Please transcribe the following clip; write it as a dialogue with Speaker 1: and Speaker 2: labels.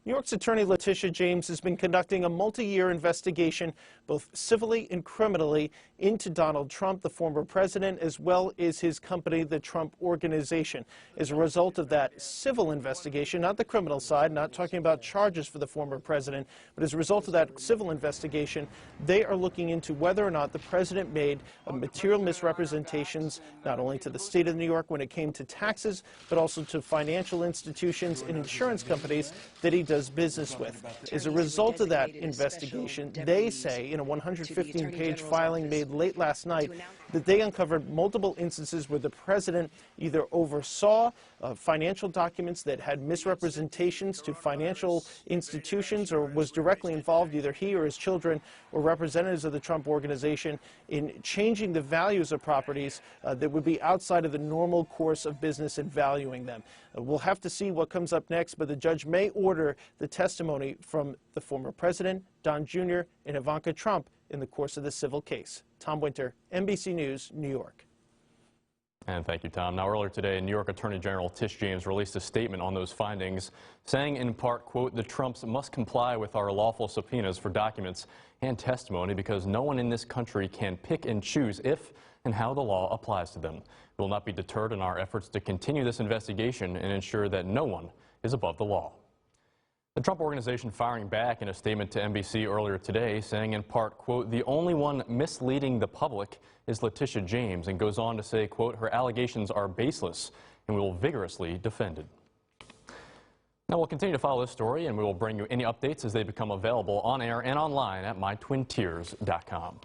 Speaker 1: New York's attorney Letitia James has been conducting a multi-year investigation, both civilly and criminally, into Donald Trump, the former president, as well as his company, the Trump Organization. As a result of that civil investigation, not the criminal side, not talking about charges for the former president, but as a result of that civil investigation, they are looking into whether or not the president made material misrepresentations, not only to the state of New York when it came to taxes, but also to financial institutions and insurance companies that he does business with. As a result of that investigation, they say in a 115-page filing made late last night that they uncovered multiple instances where the president either oversaw financial documents that had misrepresentations to financial institutions or was directly involved, either he or his children or representatives of the Trump Organization, in changing the values of properties that would be outside of the normal course of business and valuing them. We'll have to see what comes up next, but the judge may order the testimony from the former president, Don Jr., and Ivanka Trump in the course of the civil case. Tom Winter, NBC News, New York.
Speaker 2: And thank you, Tom. Now, earlier today, New York Attorney General Tish James released a statement on those findings, saying in part, quote, "The Trumps must comply with our lawful subpoenas for documents and testimony because no one in this country can pick and choose if and how the law applies to them. We will not be deterred in our efforts to continue this investigation and ensure that no one is above the law." The Trump Organization firing back in a statement to NBC earlier today, saying in part, quote, "The only one misleading the public is Letitia James," and goes on to say, quote, "Her allegations are baseless and we will vigorously defend it." Now, we'll continue to follow this story, and we will bring you any updates as they become available on air and online at mytwintiers.com.